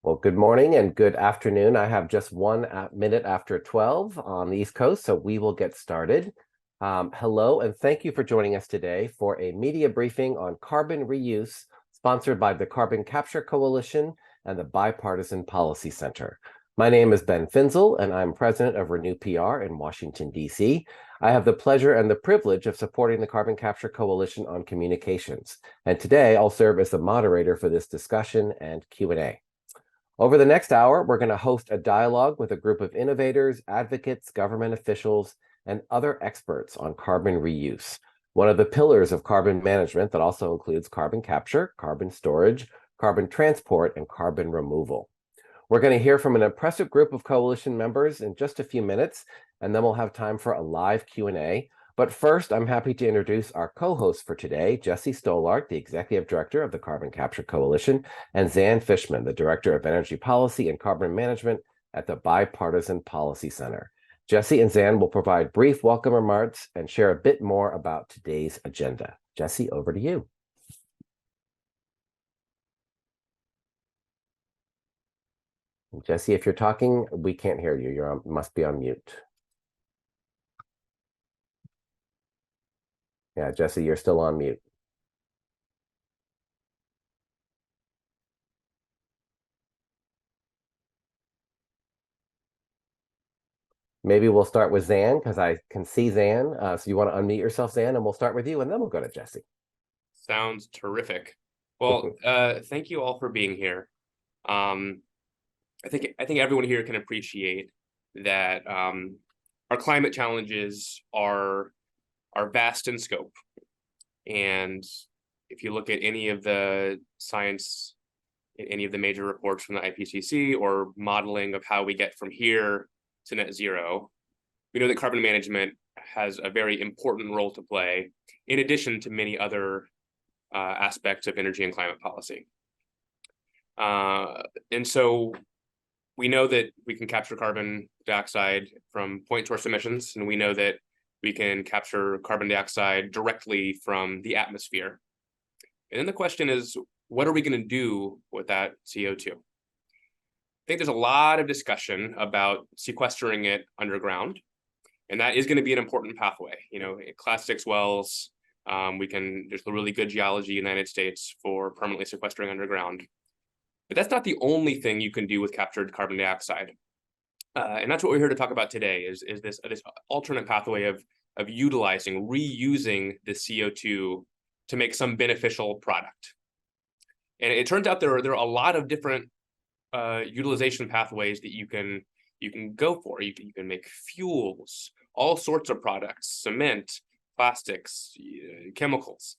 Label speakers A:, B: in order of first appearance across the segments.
A: Well, good morning and good afternoon. I have just 1 minute after 12 on the East Coast, so we will get started. Hello, and thank you for joining us today for a media briefing on carbon reuse, sponsored by the Carbon Capture Coalition and the Bipartisan Policy Center. My name is Ben Finzel, and I'm president of Renew PR in Washington, D.C. I have the pleasure and the privilege of supporting the Carbon Capture Coalition on communications, and today I'll serve as the moderator for this discussion and Q&A. Over the next hour, we're going to host a dialogue with a group of innovators, advocates, government officials, and other experts on carbon reuse, one of the pillars of carbon management that also includes carbon capture, carbon storage, carbon transport, and carbon removal. We're going to hear from an impressive group of coalition members in just a few minutes, and then we'll have time for a live Q&A. But first, I'm happy to introduce our co-hosts for today, Jessie Stolark, the Executive Director of the Carbon Capture Coalition, and Fishman, the Director of Energy Policy and Carbon Management at the Bipartisan Policy Center. Jessie and Zan will provide brief welcome remarks and share a bit more about today's agenda. Jessie, over to you. Jessie, if you're talking, we can't hear you. You must be on mute. Yeah, Jessie, you're still on mute. Maybe we'll start with Zan, because I can see Zan. So you want to unmute yourself, Zan, and we'll start with you, and then we'll go to Jessie.
B: Sounds terrific. Well, thank you all for being here. I think everyone here can appreciate that our climate challenges are vast in scope. And if you look at any of the science, any of the major reports from the IPCC or modeling of how we get from here to net zero, we know that carbon management has a very important role to play, in addition to many other aspects of energy and climate policy. And so we know that we can capture carbon dioxide from point source emissions, and we know that we can capture carbon dioxide directly from the atmosphere. And then the question is, what are we going to do with that CO2? I think there's a lot of discussion about sequestering it underground, and that is going to be an important pathway. You know, Class 6 wells, there's the really good geology in the United States for permanently sequestering underground. But that's not the only thing you can do with captured carbon dioxide. And that's what we're here to talk about today, is this alternate pathway of utilizing, reusing the CO2 to make some beneficial product. And it turns out there are a lot of different utilization pathways that you can go for. You can make fuels, all sorts of products, cement, plastics, chemicals.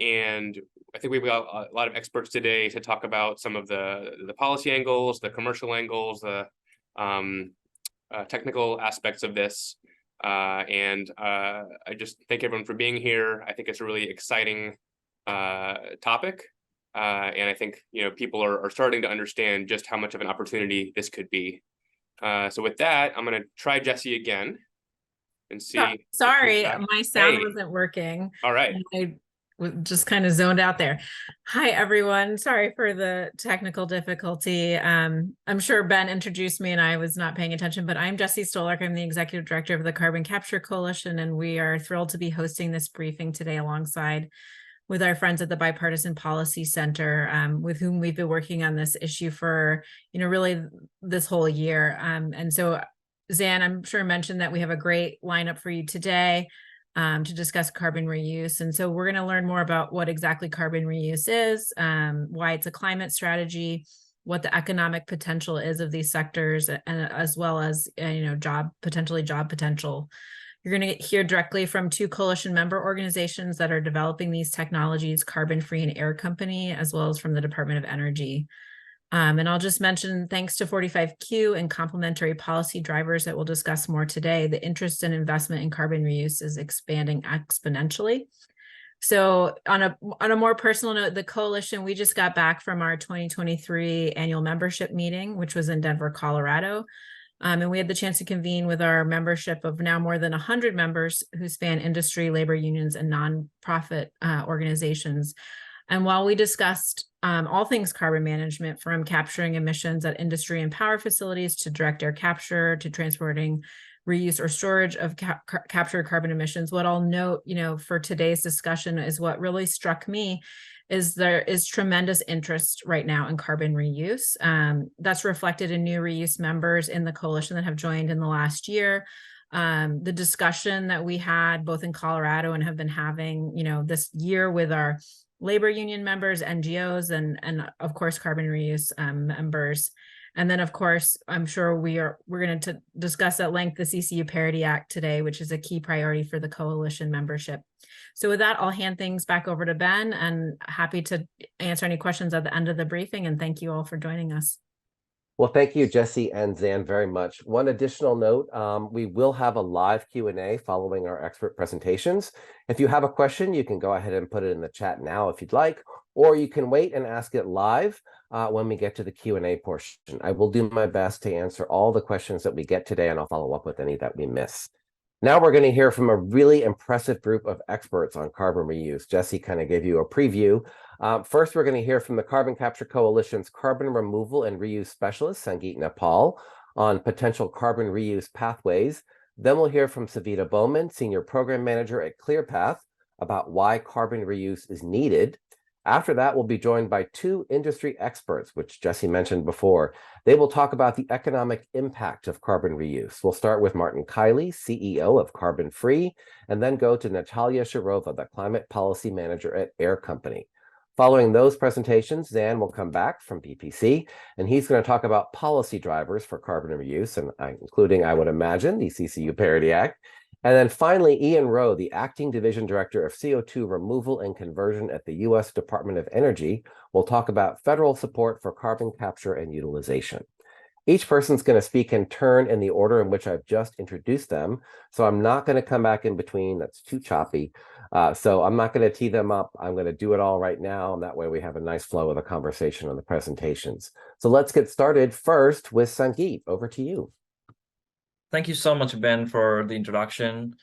B: And I think we've got a lot of experts today to talk about some of the policy angles, the commercial angles, the technical aspects of this. And I just thank everyone for being here. I think it's a really exciting topic. And I think, people are starting to understand just how much of an opportunity this could be. So with that, I'm going to try Jessie again and see.
C: Oh, sorry, my sound wasn't working.
B: All right.
C: I just kind of zoned out there. Hi, everyone. Sorry for the technical difficulty. I'm sure Ben introduced me and I was not paying attention, but I'm Jessie Stolark. I'm the Executive Director of the Carbon Capture Coalition, and we are thrilled to be hosting this briefing today alongside with our friends at the Bipartisan Policy Center, with whom we've been working on this issue for, really this whole year. And so Zan, I'm sure mentioned that we have a great lineup for you today to discuss carbon reuse. And so we're going to learn more about what exactly carbon reuse is, why it's a climate strategy, what the economic potential is of these sectors, and as well as, job potential. You're going to hear directly from two coalition member organizations that are developing these technologies, Carbon Free and Air Company, as well as from the Department of Energy. And I'll just mention, thanks to 45Q and complementary policy drivers that we'll discuss more today, the interest and investment in carbon reuse is expanding exponentially. So on a more personal note, the coalition, we just got back from our 2023 annual membership meeting, which was in Denver, Colorado. And we had the chance to convene with our membership of now more than 100 members who span industry, labor unions, and nonprofit organizations. And while we discussed all things carbon management, from capturing emissions at industry and power facilities to direct air capture to transporting, reuse, or storage of captured carbon emissions, what I'll note, for today's discussion is what really struck me is there is tremendous interest right now in carbon reuse. That's reflected in new reuse members in the coalition that have joined in the last year. The discussion that we had both in Colorado and have been having, this year with our labor union members, NGOs, and of course, carbon reuse members. And then, of course, I'm sure we're going to discuss at length the CCU Parity Act today, which is a key priority for the coalition membership. So with that, I'll hand things back over to Ben, and happy to answer any questions at the end of the briefing. And thank you all for joining us.
A: Well, thank you, Jessie and Zan, very much. One additional note, we will have a live Q&A following our expert presentations. If you have a question, you can go ahead and put it in the chat now if you'd like, or you can wait and ask it live when we get to the Q&A portion. I will do my best to answer all the questions that we get today, and I'll follow up with any that we miss. Now we're going to hear from a really impressive group of experts on carbon reuse. Jessie kind of gave you a preview. First, we're going to hear from the Carbon Capture Coalition's carbon removal and reuse specialist, Sangeet Nepal, on potential carbon reuse pathways. Then we'll hear from Savita Bowman, Senior Program Manager at ClearPath, about why carbon reuse is needed. After that, we'll be joined by two industry experts, which Jessie mentioned before. They will talk about the economic impact of carbon reuse. We'll start with Martin Kiley, CEO of Carbon Free, and then go to Natalia Shirova, the Climate Policy Manager at Air Company. Following those presentations, Zan will come back from PPC, and he's going to talk about policy drivers for carbon reuse, and including, I would imagine, the CCU Parity Act. And then finally, Ian Rowe, the Acting Division Director of CO2 Removal and Conversion at the U.S. Department of Energy, will talk about federal support for carbon capture and utilization. Each person's going to speak in turn in the order in which I've just introduced them, so I'm not going to come back in between. That's too choppy. So I'm not going to tee them up. I'm going to do it all right now, and that way we have a nice flow of the conversation on the presentations. So let's get started first with Sangeet. Over to you.
D: Thank you so much, Ben, for the introduction.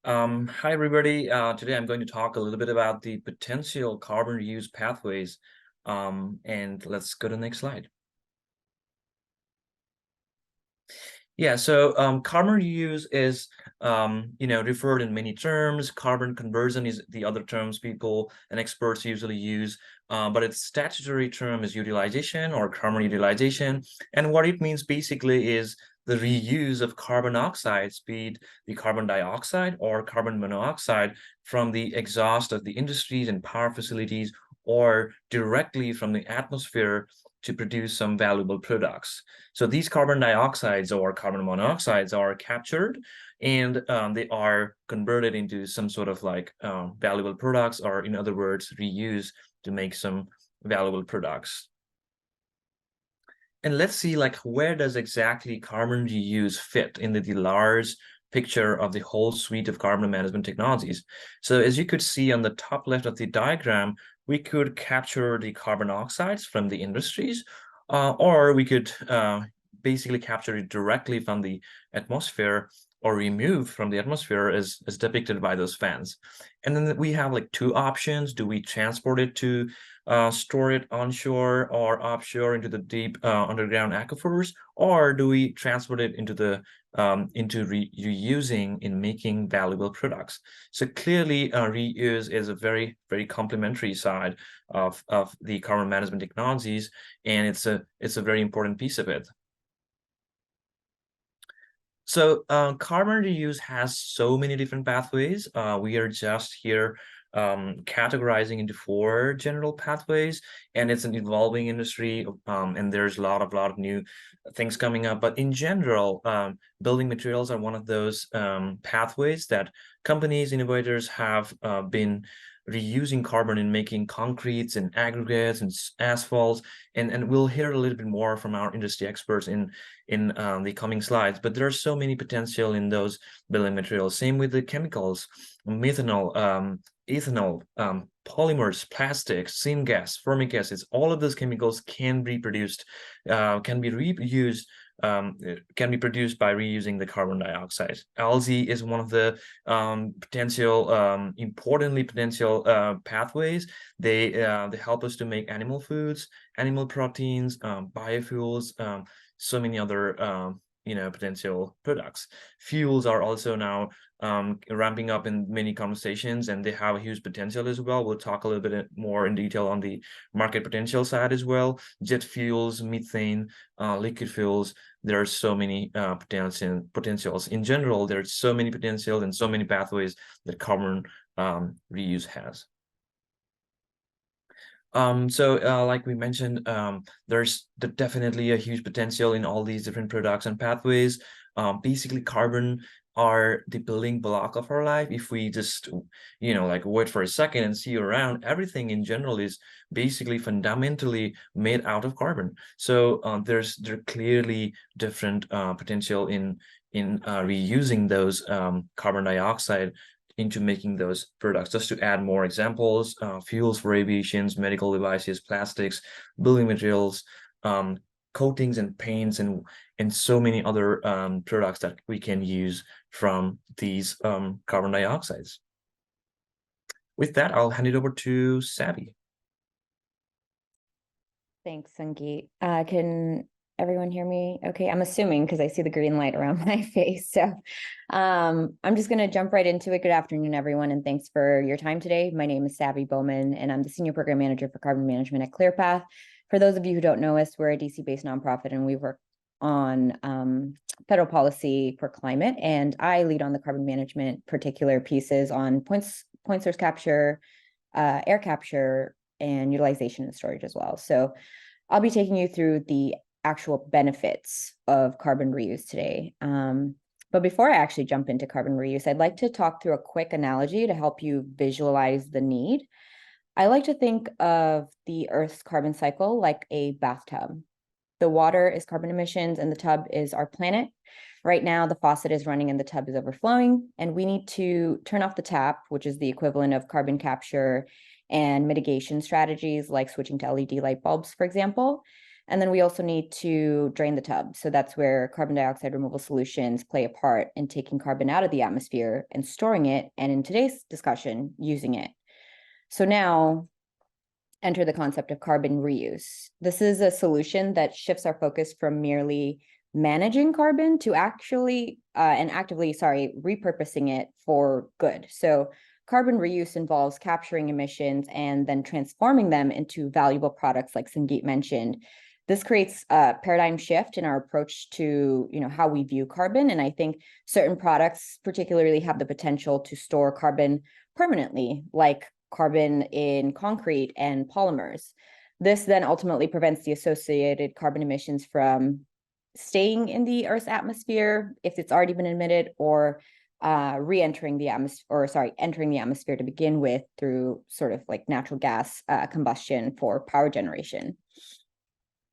D: Hi, everybody. Today I'm going to talk a little bit about the potential carbon reuse pathways. And let's go to the next slide. Yeah, so carbon reuse is, referred in many terms. Carbon conversion is the other terms people and experts usually use, but its statutory term is utilization or carbon utilization. And what it means basically is the reuse of carbon oxides, be it the carbon dioxide or carbon monoxide, from the exhaust of the industries and power facilities, or directly from the atmosphere to produce some valuable products. So these carbon dioxides or carbon monoxides are captured, and they are converted into some sort of valuable products, or in other words, reused to make some valuable products. And let's see where does exactly carbon reuse fit in the large picture of the whole suite of carbon management technologies. So as you could see on the top left of the diagram, we could capture the carbon oxides from the industries, or we could basically capture it directly from the atmosphere, or remove from the atmosphere as depicted by those fans. And then we have two options. Do we transport it to store it onshore or offshore into the deep underground aquifers, or do we transport it into the reusing in making valuable products? So clearly, reuse is a very, very complementary side of the carbon management technologies, and it's a very important piece of it. So carbon reuse has so many different pathways. We are just here categorizing into 4 general pathways, and it's an evolving industry, and there's a lot of new things coming up. But in general, building materials are one of those pathways that companies, innovators have been reusing carbon in making concretes and aggregates and asphalts, and we'll hear a little bit more from our industry experts in the coming slides. But there are so many potential in those building materials. Same with the chemicals, methanol, ethanol, polymers, plastics, syngas, formic acids. All of those chemicals can be produced, can be reused can be produced by reusing the carbon dioxide. Algae is one of the importantly potential pathways. They help us to make animal foods, animal proteins, biofuels, so many other potential products. Fuels are also now ramping up in many conversations, and they have a huge potential as well. We'll talk a little bit more in detail on the market potential side as well. Jet fuels, methane, liquid fuels. There are so many potentials. In general, there's so many potentials and so many pathways that carbon reuse has. Like we mentioned, there's definitely a huge potential in all these different products and pathways. Basically, carbon are the building block of our life. If we just, like wait for a second and see around, everything in general is basically fundamentally made out of carbon. So there clearly different potential in reusing those carbon dioxide into making those products. Just to add more examples, fuels for aviations, medical devices, plastics, building materials, coatings and paints, and so many other products that we can use from these carbon dioxides. With that, I'll hand it over to Savvy.
E: Thanks, Sangeet. Can everyone hear me okay? I'm assuming because I see the green light around my face. So I'm just going to jump right into it. Good afternoon, everyone, and thanks for your time today. My name is Savvy Bowman, and I'm the Senior Program Manager for Carbon Management at ClearPath. For those of you who don't know us, we're a DC-based nonprofit, and we work on federal policy for climate, and I lead on the carbon management particular pieces on point source capture, air capture, and utilization and storage as well. So I'll be taking you through the actual benefits of carbon reuse today. But before I actually jump into carbon reuse, I'd like to talk through a quick analogy to help you visualize the need. I like to think of the Earth's carbon cycle like a bathtub. The water is carbon emissions and the tub is our planet. Right now, the faucet is running and the tub is overflowing, and we need to turn off the tap, which is the equivalent of carbon capture and mitigation strategies like switching to LED light bulbs, for example. And then we also need to drain the tub. So that's where carbon dioxide removal solutions play a part in taking carbon out of the atmosphere and storing it, and in today's discussion, using it. So now, enter the concept of carbon reuse. This is a solution that shifts our focus from merely managing carbon to actively repurposing it for good. So carbon reuse involves capturing emissions and then transforming them into valuable products like Sangeet mentioned. This creates a paradigm shift in our approach to how we view carbon. And I think certain products particularly have the potential to store carbon permanently, like carbon in concrete and polymers. This then ultimately prevents the associated carbon emissions from staying in the Earth's atmosphere if it's already been emitted, or entering the atmosphere to begin with through sort of like natural gas combustion for power generation.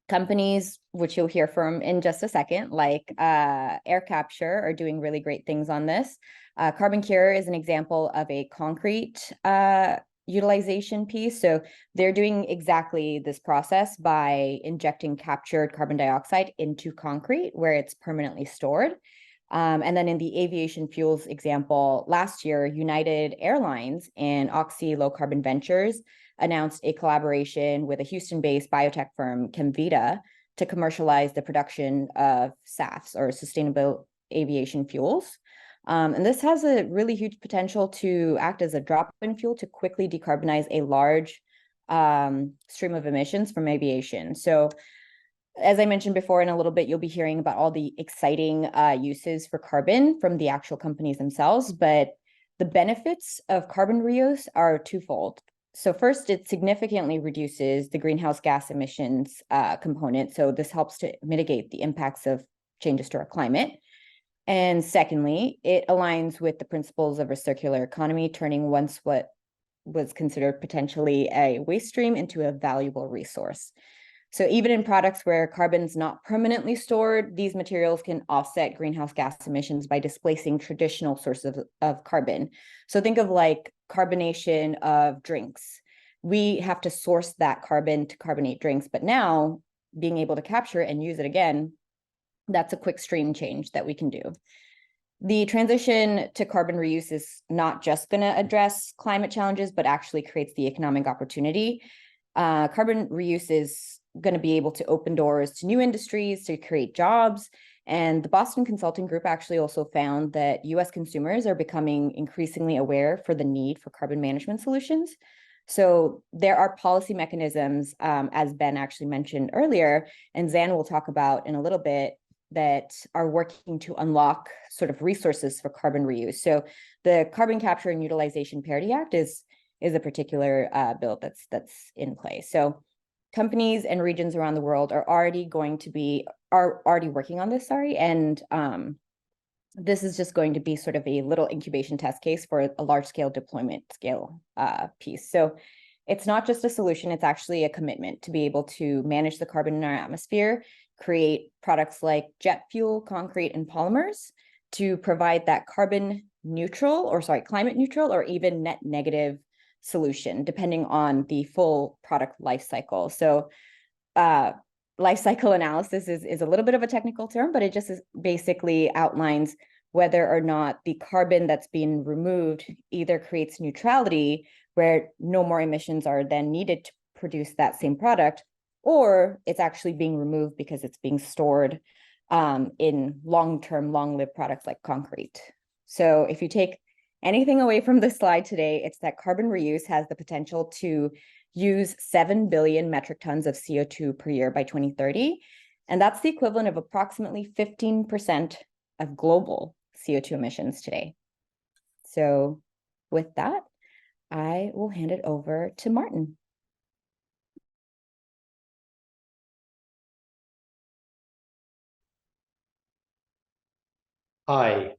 E: Companies, which you'll hear from in just a second, like air capture, are doing really great things on this. Carbon Cure is an example of a concrete utilization piece. So they're doing exactly this process by injecting captured carbon dioxide into concrete where it's permanently stored. And then in the aviation fuels example, last year, United Airlines and Oxy Low Carbon Ventures announced a collaboration with a Houston-based biotech firm, Chemvita, to commercialize the production of SAFs, or sustainable aviation fuels. And this has a really huge potential to act as a drop-in fuel to quickly decarbonize a large stream of emissions from aviation. So as I mentioned before, in a little bit, you'll be hearing about all the exciting uses for carbon from the actual companies themselves, but the benefits of carbon reuse are twofold. So first, it significantly reduces the greenhouse gas emissions component. So this helps to mitigate the impacts of changes to our climate. And secondly, it aligns with the principles of a circular economy, turning once what was considered potentially a waste stream into a valuable resource. So even in products where carbon's not permanently stored, these materials can offset greenhouse gas emissions by displacing traditional sources of carbon. So think of like carbonation of drinks. We have to source that carbon to carbonate drinks, but now being able to capture it and use it again That's a quick stream change that we can do. The transition to carbon reuse is not just going to address climate challenges, but actually creates the economic opportunity. Carbon reuse is going to be able to open doors to new industries, to create jobs. And the Boston Consulting Group actually also found that US consumers are becoming increasingly aware for the need for carbon management solutions. So there are policy mechanisms, as Ben actually mentioned earlier, and Zan will talk about in a little bit, that are working to unlock sort of resources for carbon reuse. So the Carbon Capture and Utilization Parity Act is a particular bill that's in place. So companies and regions around the world are already working on this, and this is just going to be sort of a little incubation test case for a large scale deployment scale piece. So it's not just a solution, it's actually a commitment to be able to manage the carbon in our atmosphere, create products like jet fuel, concrete, and polymers to provide that climate neutral, or even net negative solution, depending on the full product life cycle. So life cycle analysis is a little bit of a technical term, but it just basically outlines whether or not the carbon that's being removed either creates neutrality, where no more emissions are then needed to produce that same product, or it's actually being removed because it's being stored in long-term, long-lived products like concrete. So if you take anything away from this slide today, it's that carbon reuse has the potential to use 7 billion metric tons of CO2 per year by 2030. And that's the equivalent of approximately 15% of global CO2 emissions today. So with that, I will hand it over to Martin.
F: Hi,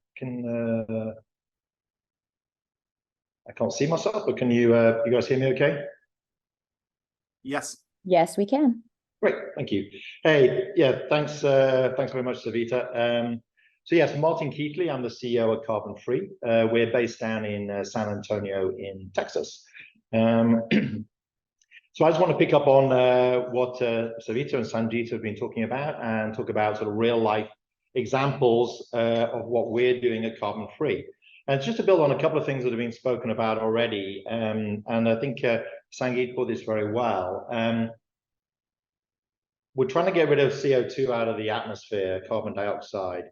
F: I can't see myself, but can you guys hear me okay?
G: Yes.
E: Yes, we can.
F: Great, thank you. Hey, yeah, thanks very much, Savita. So yes, Martin Keatley, I'm the CEO at Carbon Free. We're based down in San Antonio in Texas. So I just want to pick up on what Savita and Sangeet have been talking about, and talk about sort of real life examples of what we're doing at Carbon Free. And just to build on a couple of things that have been spoken about already, and I think Sangeet put this very well. We're trying to get rid of CO2 out of the atmosphere, carbon dioxide.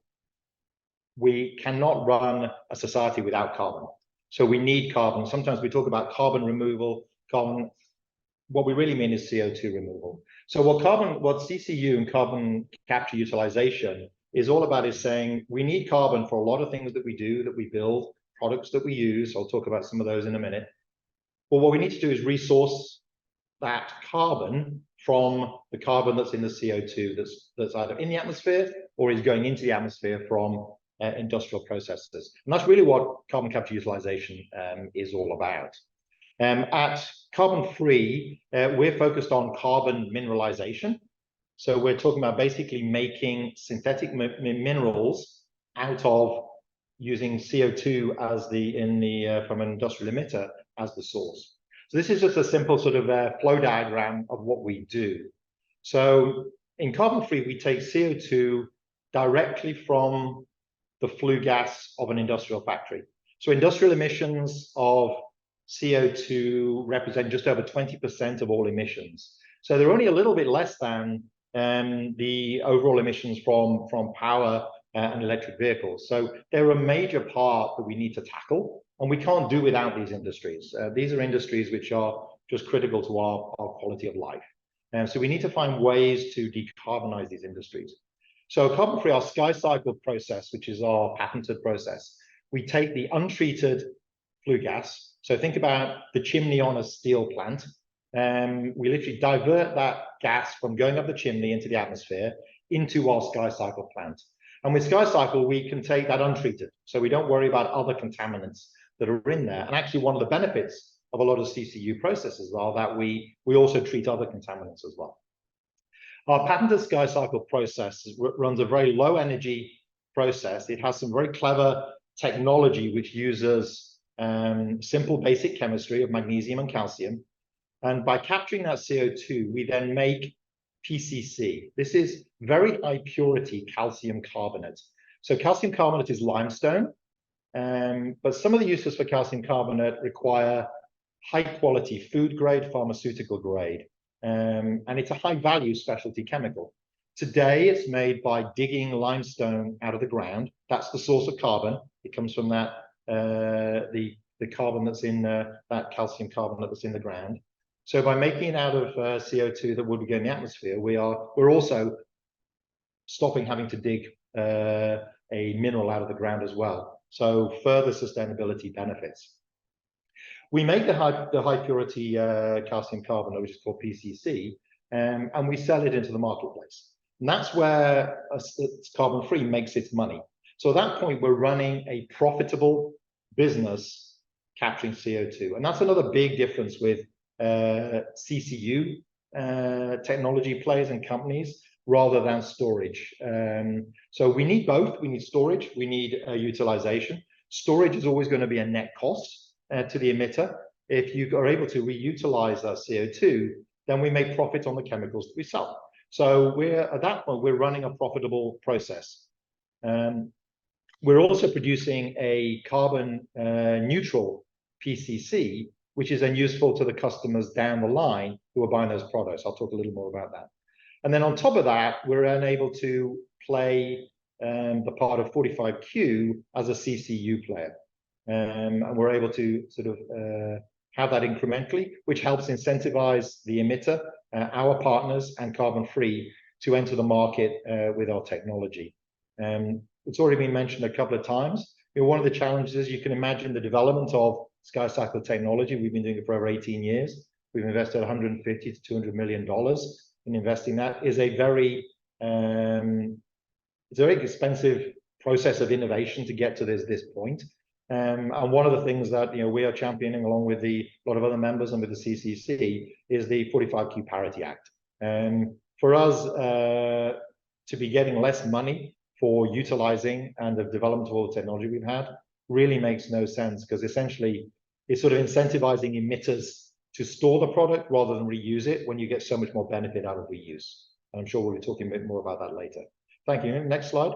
F: We cannot run a society without carbon. So we need carbon. Sometimes we talk about carbon removal, carbon. What we really mean is CO2 removal. So what CCU and carbon capture utilization is all about is saying we need carbon for a lot of things that we do, that we build, products that we use. I'll talk about some of those in a minute. But what we need to do is resource that carbon from the carbon that's in the CO2 that's either in the atmosphere or is going into the atmosphere from industrial processes. And that's really what carbon capture utilization is all about. At Carbon Free, we're focused on carbon mineralization. So we're talking about basically making synthetic minerals out of using CO2 as from an industrial emitter as the source. So this is just a simple sort of flow diagram of what we do. So in Carbon Free, we take CO2 directly from the flue gas of an industrial factory. So industrial emissions of CO2 represent just over 20% of all emissions. So they're only a little bit less than the overall emissions from power and electric vehicles. So they're a major part that we need to tackle, and we can't do without these industries. These are industries which are just critical to our quality of life. And so we need to find ways to decarbonize these industries. So Carbon Free, our Sky Cycle process, which is our patented process, we take the untreated flue gas. So think about the chimney on a steel plant. We literally divert that gas from going up the chimney into the atmosphere into our Sky Cycle plant. And with Sky Cycle, we can take that untreated. So we don't worry about other contaminants that are in there. And actually, one of the benefits of a lot of CCU processes are that we also treat other contaminants as well. Our patented Sky Cycle process runs a very low energy process. It has some very clever technology which uses simple basic chemistry of magnesium and calcium. And by capturing that CO2, we then make PCC. This is very high purity calcium carbonate. So calcium carbonate is limestone, but some of the uses for calcium carbonate require high quality food grade, pharmaceutical grade, and it's a high value specialty chemical. Today, it's made by digging limestone out of the ground. That's the source of carbon. It comes from that the carbon that's in that calcium carbonate that's in the ground. So by making it out of CO2 that would be going in the atmosphere, we're also stopping having to dig a mineral out of the ground as well. So further sustainability benefits. We make the high purity calcium carbonate, which is called PCC, and we sell it into the marketplace. And that's where carbon free makes its money. So at that point, we're running a profitable business capturing CO2. And that's another big difference with CCU technology players and companies rather than storage. So we need both. We need storage, we need utilization. Storage is always going to be a net cost to the emitter. If you are able to reutilize that CO2, then we make profit on the chemicals that we sell. So at that point, we're running a profitable process. We're also producing a carbon neutral PCC, which is then useful to the customers down the line who are buying those products. I'll talk a little more about that. And then on top of that, we're unable to play the part of 45Q as a CCU player. And we're able to sort of have that incrementally, which helps incentivize the emitter, our partners, and carbon free to enter the market with our technology. It's already been mentioned a couple of times. One of the challenges, you can imagine the development of SkyCycle technology. We've been doing it for over 18 years. We've invested 150 to $200 million in investing. That is a very, it's a very expensive process of innovation to get to this point. And one of the things that we are championing along with a lot of other members and with the CCC is the 45Q Parity Act. And for us to be getting less money for utilizing and the development of all the technology we've had really makes no sense, because essentially it's sort of incentivizing emitters to store the product rather than reuse it when you get so much more benefit out of reuse. And I'm sure we'll be talking a bit more about that later. Thank you. Next slide.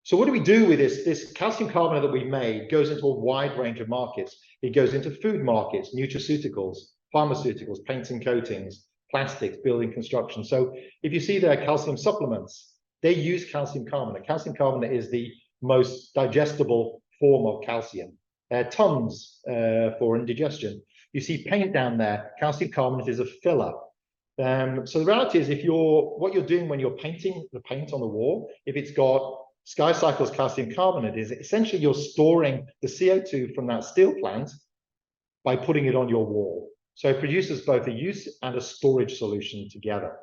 F: So what do we do with this? This calcium carbonate that we made goes into a wide range of markets. It goes into food markets, nutraceuticals, pharmaceuticals, paints and coatings, plastics, building construction. So if you see there calcium supplements, they use calcium carbonate. Calcium carbonate is the most digestible form of calcium. Tons for indigestion. You see paint down there, calcium carbonate is a filler. So the reality is, what you're doing when you're painting the paint on the wall, if it's got SkyCycle's calcium carbonate, is essentially you're storing the CO2 from that steel plant by putting it on your wall. So it produces both a use and a storage solution together.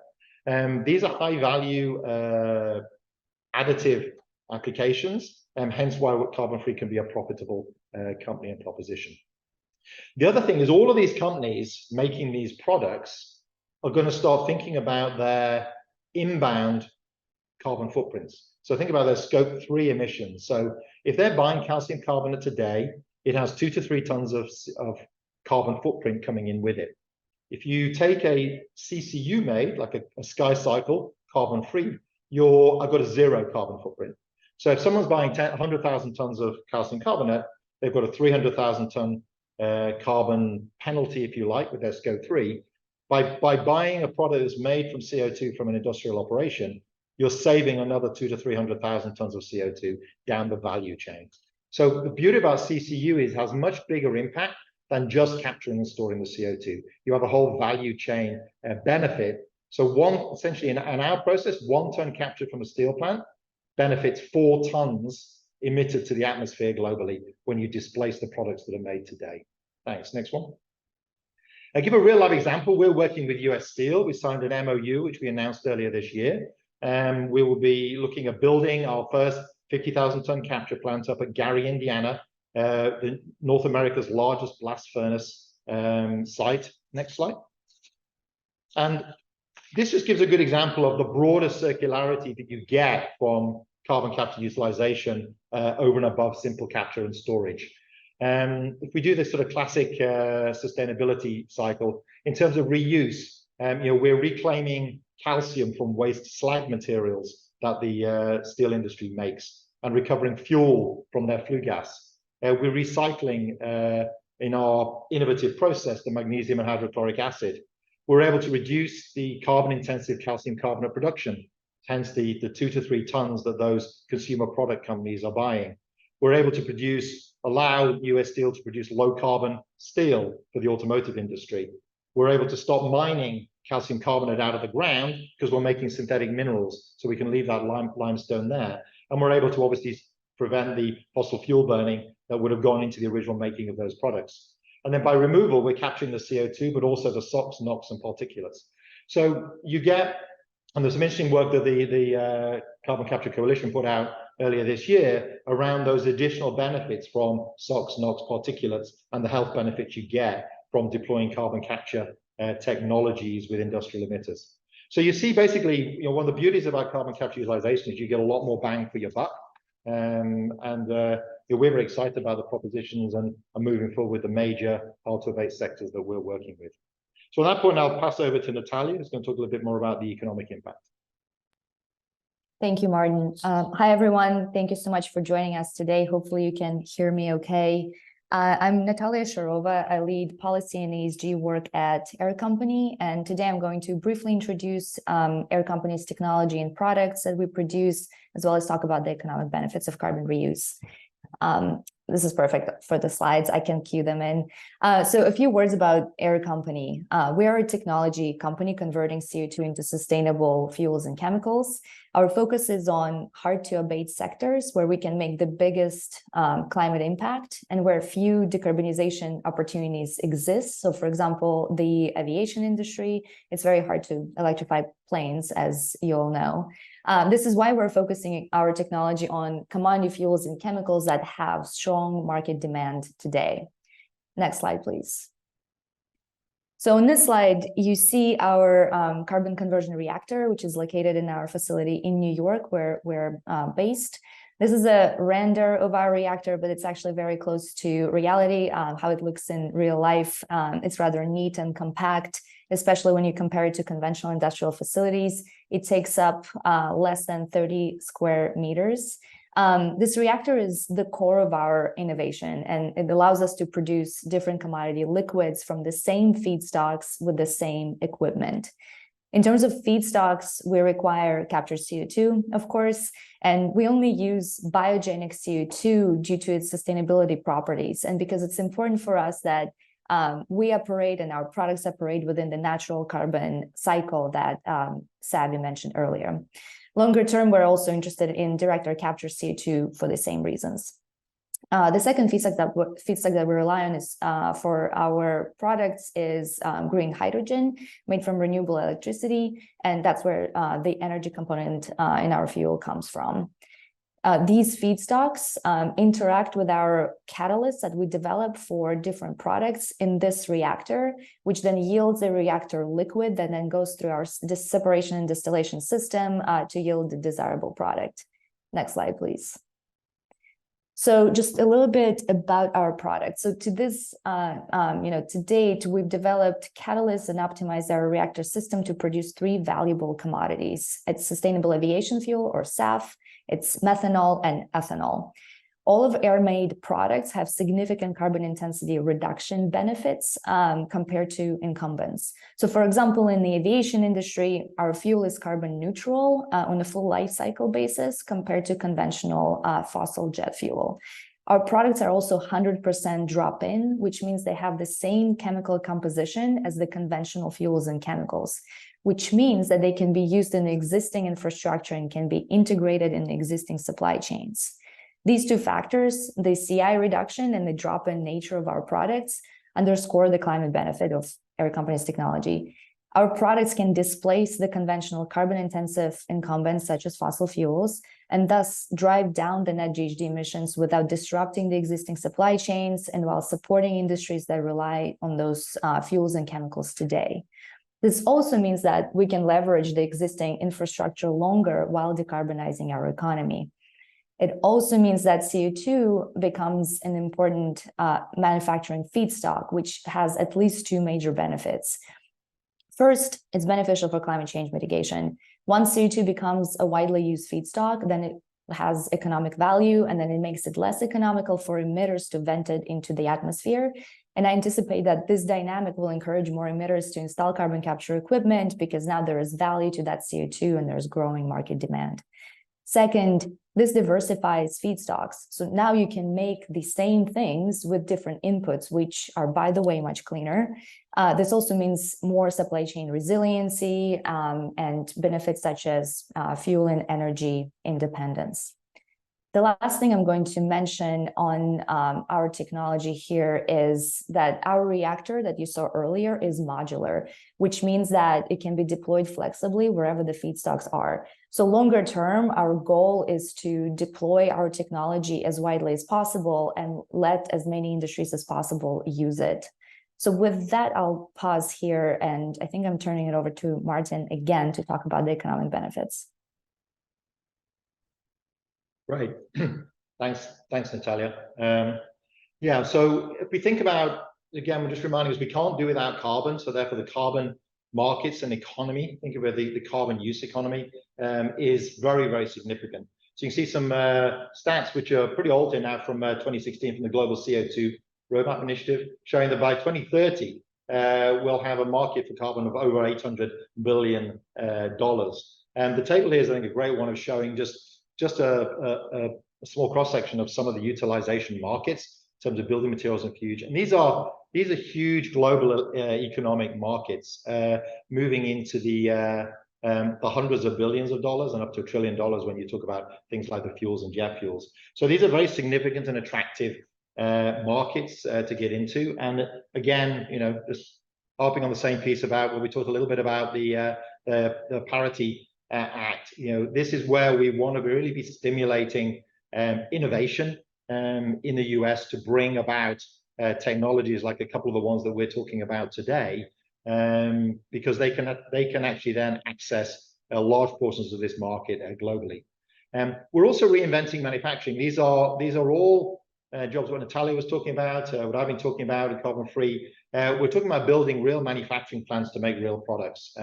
F: These are high value additive applications, and hence why carbon free can be a profitable company and proposition. The other thing is, all of these companies making these products are going to start thinking about their inbound carbon footprints. So think about their scope 3 emissions. So if they're buying calcium carbonate today, it has 2 to 3 tons of carbon footprint coming in with it. If you take a CCU made, like a SkyCycle carbon free, I've got a 0 carbon footprint. So if someone's buying 100,000 tons of calcium carbonate, they've got a 300,000 ton carbon penalty, if you like, with their scope 3. By buying a product that's made from CO2 from an industrial operation, you're saving another 200,000 to 300,000 tons of CO2 down the value chain. So the beauty about CCU is it has much bigger impact than just capturing and storing the CO2. You have a whole value chain benefit. So essentially in our process, 1 ton captured from a steel plant benefits 4 tons emitted to the atmosphere globally when you displace the products that are made today. Thanks. Next one. I'll give a real life example. We're working with US Steel. We signed an MOU, which we announced earlier this year. We will be looking at building our first 50,000 ton capture plant up at Gary, Indiana, North America's largest blast furnace site. Next slide. And this just gives a good example of the broader circularity that you get from carbon capture utilization over and above simple capture and storage. If we do this sort of classic sustainability cycle, in terms of reuse, We're reclaiming calcium from waste slag materials that the steel industry makes and recovering fuel from their flue gas. We're recycling in our innovative process the magnesium and hydrochloric acid. We're able to reduce the carbon-intensive calcium carbonate production, hence the 2 to 3 tons that those consumer product companies are buying. We're able to allow US Steel to produce low-carbon steel for the automotive industry. We're able to stop mining calcium carbonate out of the ground because we're making synthetic minerals, so we can leave that limestone there. And we're able to obviously prevent the fossil fuel burning that would have gone into the original making of those products. And then by removal, we're capturing the CO2, but also the SOx, NOx, and particulates. So you get, and there's some interesting work that the Carbon Capture Coalition put out earlier this year around those additional benefits from SOx, NOx, particulates, and the health benefits you get from deploying carbon capture technologies with industrial emitters. So you see, basically, one of the beauties about carbon capture utilization is you get a lot more bang for your buck. We're very excited about the propositions and are moving forward with the major hard-to-abate sectors that we're working with. So at that point, I'll pass over to Natalia, who's going to talk a little bit more about the economic impact.
H: Thank you, Martin. Hi, everyone. Thank you so much for joining us today. Hopefully you can hear me okay. I'm Natalia Sharova. I lead policy and ESG work at Air Company. And today I'm going to briefly introduce Air Company's technology and products that we produce, as well as talk about the economic benefits of carbon reuse. This is perfect for the slides. I can cue them in. So a few words about Air Company. We are a technology company converting CO2 into sustainable fuels and chemicals. Our focus is on hard-to-abate sectors where we can make the biggest climate impact and where few decarbonization opportunities exist. So, for example, the aviation industry, it's very hard to electrify planes, as you all know. This is why we're focusing our technology on commodity fuels and chemicals that have strong market demand today. Next slide, please. So in this slide, you see our carbon conversion reactor, which is located in our facility in New York, where we're based. This is a render of our reactor, but it's actually very close to reality, how it looks in real life. It's rather neat and compact, especially when you compare it to conventional industrial facilities. It takes up less than 30 square meters. This reactor is the core of our innovation, and it allows us to produce different commodity liquids from the same feedstocks with the same equipment. In terms of feedstocks, we require captured CO2, of course, and we only use biogenic CO2 due to its sustainability properties, and because it's important for us that we operate and our products operate within the natural carbon cycle that Savvy mentioned earlier. Longer term, we're also interested in direct air capture CO2 for the same reasons. The second feedstock that we rely on is for our products is green hydrogen made from renewable electricity, and that's where the energy component in our fuel comes from. These feedstocks interact with our catalysts that we develop for different products in this reactor, which then yields a reactor liquid that then goes through our separation and distillation system to yield the desirable product. Next slide, please. So just a little bit about our product. So to this, to date, we've developed catalysts and optimized our reactor system to produce 3 valuable commodities. It's sustainable aviation fuel, or SAF, it's methanol and ethanol. All of Air-made products have significant carbon intensity reduction benefits compared to incumbents. So for example, in the aviation industry, our fuel is carbon neutral on a full life cycle basis compared to conventional fossil jet fuel. Our products are also 100% drop-in, which means they have the same chemical composition as the conventional fuels and chemicals, which means that they can be used in existing infrastructure and can be integrated in existing supply chains. These 2 factors, the CI reduction and the drop-in nature of our products, underscore the climate benefit of Air Company's technology. Our products can displace the conventional carbon-intensive incumbents such as fossil fuels, and thus drive down the net GHG emissions without disrupting the existing supply chains and while supporting industries that rely on those fuels and chemicals today. This also means that we can leverage the existing infrastructure longer while decarbonizing our economy. It also means that CO2 becomes an important manufacturing feedstock, which has at least 2 major benefits. First, it's beneficial for climate change mitigation. Once CO2 becomes a widely used feedstock, then it has economic value, and then it makes it less economical for emitters to vent it into the atmosphere. And I anticipate that this dynamic will encourage more emitters to install carbon capture equipment because now there is value to that CO2 and there's growing market demand. Second, this diversifies feedstocks. So now you can make the same things with different inputs, which are, by the way, much cleaner. This also means more supply chain resiliency and benefits such as fuel and energy independence. The last thing I'm going to mention on our technology here is that our reactor that you saw earlier is modular, which means that it can be deployed flexibly wherever the feedstocks are. So longer term, our goal is to deploy our technology as widely as possible and let as many industries as possible use it. So with that, I'll pause here, and I think I'm turning it over to Martin again to talk about the economic benefits.
F: Right. Thanks, Natalia. Yeah, so if we think about, again, we're just reminding us we can't do without carbon, so therefore the carbon markets and economy, think of it, the carbon use economy, is very, very significant. So you can see some stats which are pretty old here now from 2016 from the Global CO2 Roadmap Initiative, showing that by 2030, we'll have a market for carbon of over $800 billion. And the table here is, I think, a great one of showing just a small cross-section of some of the utilization markets in terms of building materials and huge. And these are huge global economic markets moving into the hundreds of billions of dollars and up to $1 trillion when you talk about things like the fuels and jet fuels. So these are very significant and attractive markets to get into. And again, just harping on the same piece about what we talked a little bit about the parity Act. This is where we want to really be stimulating innovation in the US to bring about technologies like a couple of the ones that we're talking about today, because they can actually then access large portions of this market globally. We're also reinventing manufacturing. These are all jobs what Natalia was talking about, what I've been talking about in carbon free. We're talking about building real manufacturing plants to make real products.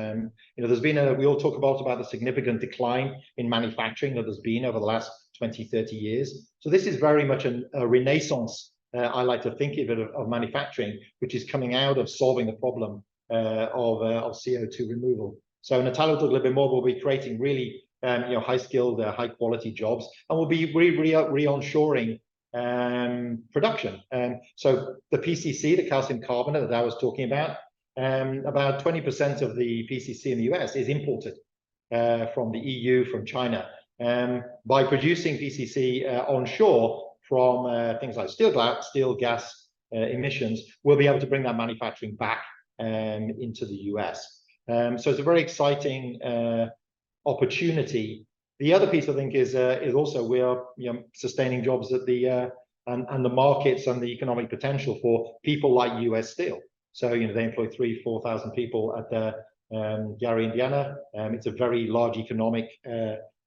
F: There's been we all talk about the significant decline in manufacturing that there's been over the last 20, 30 years. So this is very much a renaissance, I like to think of it, of manufacturing, which is coming out of solving the problem of CO2 removal. So Natalia will talk a little bit more, but we'll be creating really high-skilled, high-quality jobs, and we'll be re-onshoring production. So the PCC, the calcium carbonate that I was talking about 20% of the PCC in the US is imported from the EU, from China. By producing PCC onshore from things like steel gas emissions, we'll be able to bring that manufacturing back into the US. So it's a very exciting opportunity. The other piece I think is also we are sustaining jobs at the and the markets and the economic potential for people like US Steel. So they employ 3,000-4,000 people at Gary, Indiana. It's a very large economic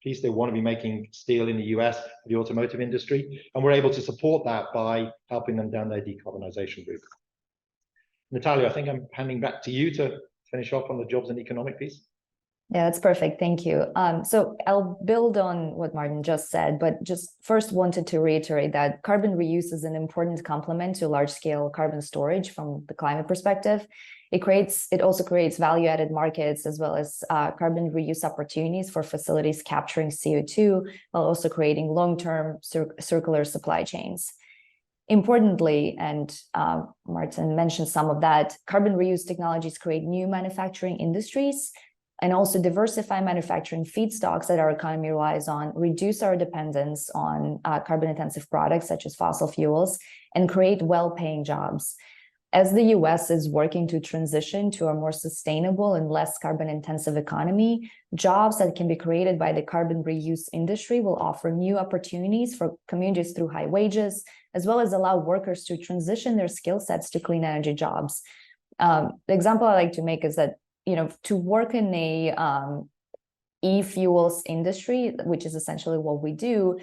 F: piece. They want to be making steel in the US for the automotive industry, and we're able to support that by helping them down their decarbonization route. Natalia, I think I'm handing back to you to finish off on the jobs and economic piece.
H: Yeah, that's perfect. Thank you. So I'll build on what Martin just said, but just first wanted to reiterate that carbon reuse is an important complement to large-scale carbon storage from the climate perspective. It also creates value-added markets as well as carbon reuse opportunities for facilities capturing CO2 while also creating long-term circular supply chains. Importantly, and Martin mentioned some of that, carbon reuse technologies create new manufacturing industries and also diversify manufacturing feedstocks that our economy relies on, reduce our dependence on carbon-intensive products such as fossil fuels, and create well-paying jobs. As the US is working to transition to a more sustainable and less carbon-intensive economy, jobs that can be created by the carbon reuse industry will offer new opportunities for communities through high wages, as well as allow workers to transition their skill sets to clean energy jobs. The example I like to make is that to work in a e-fuels industry, which is essentially what we do,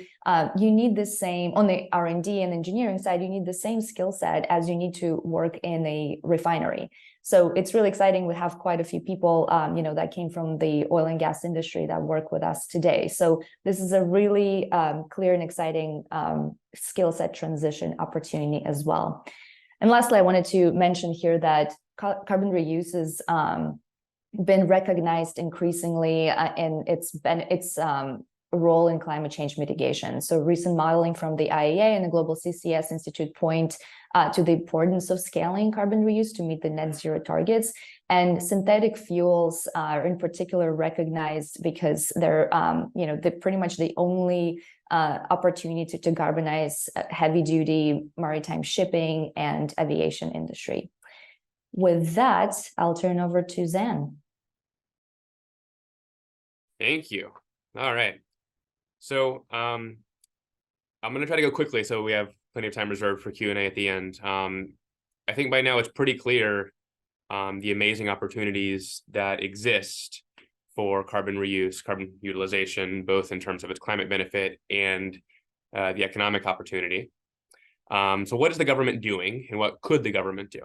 H: you need the same, on the R&D and engineering side, you need the same skill set as you need to work in a refinery. So it's really exciting. We have quite a few people, that came from the oil and gas industry that work with us today. So this is a really clear and exciting skill set transition opportunity as well. And lastly, I wanted to mention here that carbon reuse has been recognized increasingly in its role in climate change mitigation. So recent modeling from the IEA and the Global CCS Institute point to the importance of scaling carbon reuse to meet the net zero targets. And synthetic fuels are in particular recognized because they're, they're pretty much the only opportunity to decarbonize heavy duty maritime shipping and aviation industry. With that, I'll turn over to Zan.
B: Thank you. All right. So I'm going to try to go quickly so we have plenty of time reserved for Q&A at the end. I think by now it's pretty clear the amazing opportunities that exist for carbon reuse, carbon utilization, both in terms of its climate benefit and the economic opportunity. So what is the government doing and what could the government do?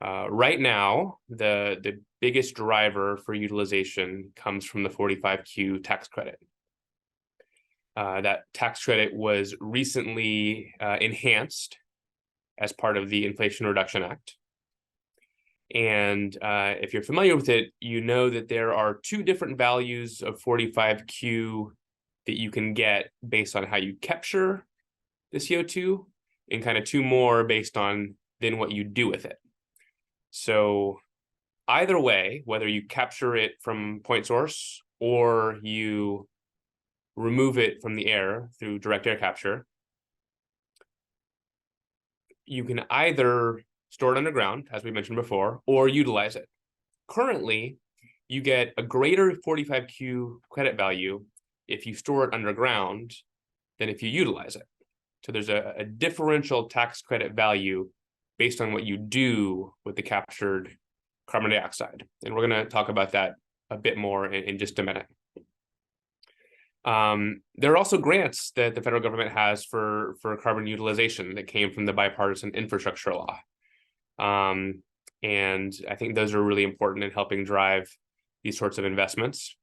B: Right now, the biggest driver for utilization comes from the 45Q tax credit. That tax credit was recently enhanced as part of the Inflation Reduction Act. And if you're familiar with it, you know that there are two different values of 45Q that you can get based on how you capture the CO2, and kind of two more based on then what you do with it. So either way, whether you capture it from point source or you remove it from the air through direct air capture, you can either store it underground, as we mentioned before, or utilize it. Currently, you get a greater 45Q credit value if you store it underground than if you utilize it. So there's a differential tax credit value based on what you do with the captured carbon dioxide. And we're going to talk about that a bit more in just a minute. There are also grants that the federal government has for carbon utilization that came from the Bipartisan Infrastructure Law. And I think those are really important in helping drive these sorts of investments.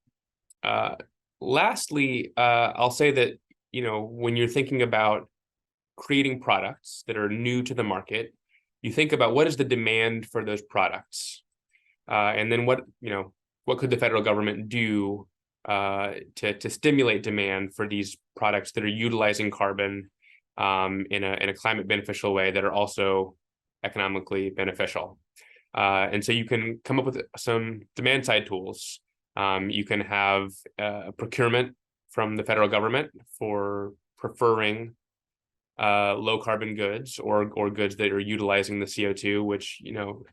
B: Lastly, I'll say that, when you're thinking about creating products that are new to the market, you think about what is the demand for those products, and then what could the federal government do to stimulate demand for these products that are utilizing carbon in a climate beneficial way that are also economically beneficial. And so you can come up with some demand side tools. You can have procurement from the federal government for preferring low carbon goods or goods that are utilizing the CO2, which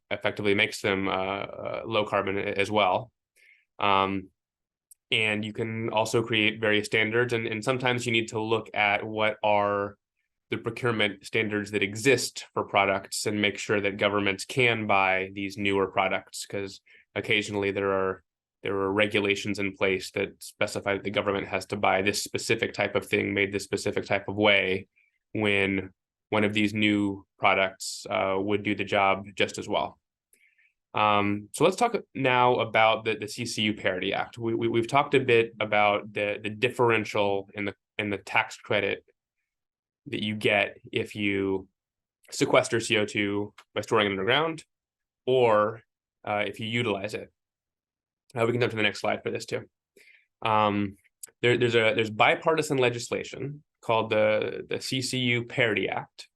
B: effectively makes them low carbon as well. And you can also create various standards, and sometimes you need to look at what are the procurement standards that exist for products and make sure that governments can buy these newer products, because occasionally there are regulations in place that specify that the government has to buy this specific type of thing made this specific type of way, when one of these new products would do the job just as well. So let's talk now about the CCU Parity Act. We've talked a bit about the differential in the tax credit that you get if you sequester CO2 by storing it underground, or if you utilize it. We can jump to the next slide for this too. There's bipartisan legislation called the CCU Parity Act.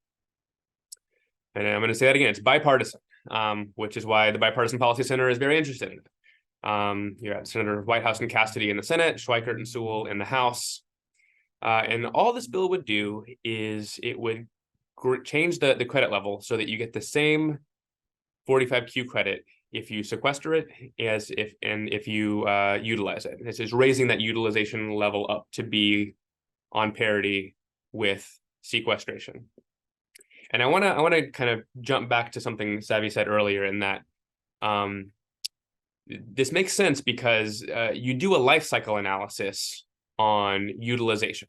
B: And I'm going to say that again, it's bipartisan, which is why the Bipartisan Policy Center is very interested in it. You have Senator Whitehouse and Cassidy in the Senate, Schweikert and Sewell in the House. And all this bill would do is it would change the credit level so that you get the same 45Q credit if you sequester it as if you utilize it. This is raising that utilization level up to be on parity with sequestration. And I want to kind of jump back to something Savvy said earlier, in that this makes sense because you do a life cycle analysis on utilization.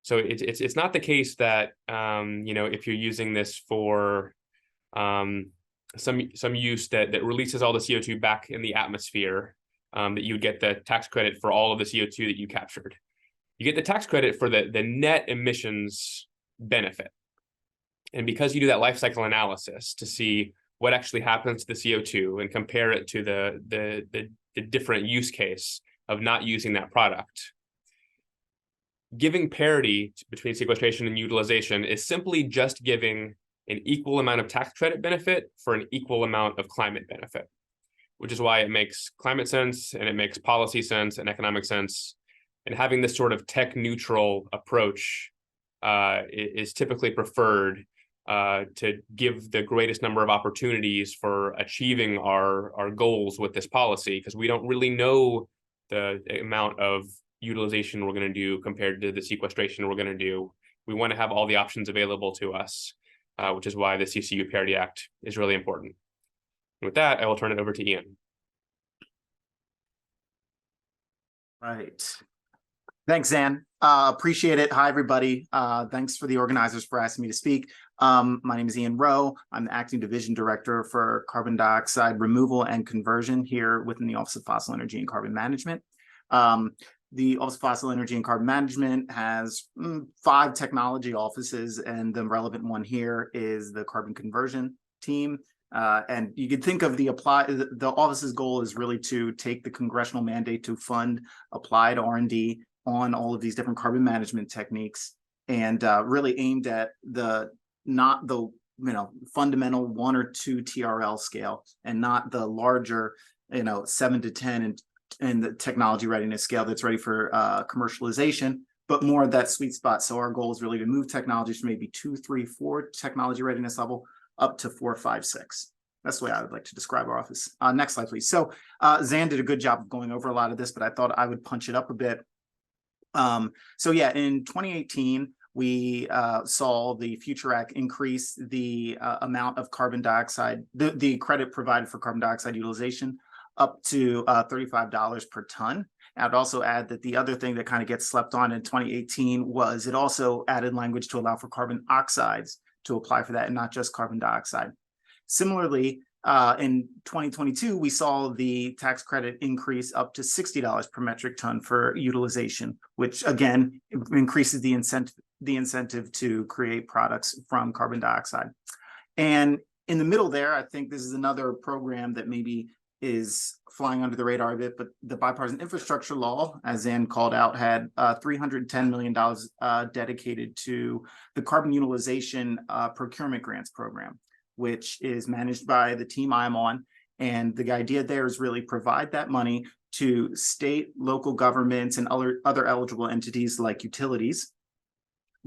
B: So it's not the case that if you're using this for some use that releases all the CO2 back in the atmosphere, that you would get the tax credit for all of the CO2 that you captured. You get the tax credit for the net emissions benefit. And because you do that life cycle analysis to see what actually happens to the CO2 and compare it to the different use case of not using that product, giving parity between sequestration and utilization is simply just giving an equal amount of tax credit benefit for an equal amount of climate benefit, which is why it makes climate sense and it makes policy sense and economic sense. And having this sort of tech neutral approach is typically preferred to give the greatest number of opportunities for achieving our goals with this policy, because we don't really know the amount of utilization we're going to do compared to the sequestration we're going to do. We want to have all the options available to us, which is why the CCU Parity Act is really important. And with that, I will turn it over to Ian.
G: Right. Thanks, Zan. Appreciate it. Hi, everybody. Thanks for the organizers for asking me to speak. My name is Ian Rowe. I'm the Acting Division Director for Carbon Dioxide Removal and Conversion here within the Office of Fossil Energy and Carbon Management. The Office of Fossil Energy and Carbon Management has 5 technology offices, and the relevant one here is the carbon conversion team. And you could think of the office's goal is really to take the congressional mandate to fund applied R&D on all of these different carbon management techniques, and really aimed at not the fundamental 1 or 2 TRL scale, and not the larger 7 to 10 and the technology readiness scale that's ready for commercialization, but more of that sweet spot. So our goal is really to move technologies from maybe 2, 3, 4 technology readiness level up to 4, 5, 6. That's the way I would like to describe our office. Next slide, please. So Zan did a good job of going over a lot of this, but I thought I would punch it up a bit. So yeah, in 2018, we saw the Future Act increase the amount of carbon dioxide, the credit provided for carbon dioxide utilization up to $35 per ton. I'd also add that the other thing that kind of gets slept on in 2018 was it also added language to allow for carbon oxides to apply for that, and not just carbon dioxide. Similarly, in 2022, we saw the tax credit increase up to $60 per metric ton for utilization, which again increases the incentive to create products from carbon dioxide. And in the middle there, I think this is another program that maybe is flying under the radar a bit, but the Bipartisan Infrastructure Law, as Zan called out, had $310 million dedicated to the Carbon Utilization Procurement Grants Program, which is managed by the team I'm on. And the idea there is really provide that money to state, local governments, and other eligible entities like utilities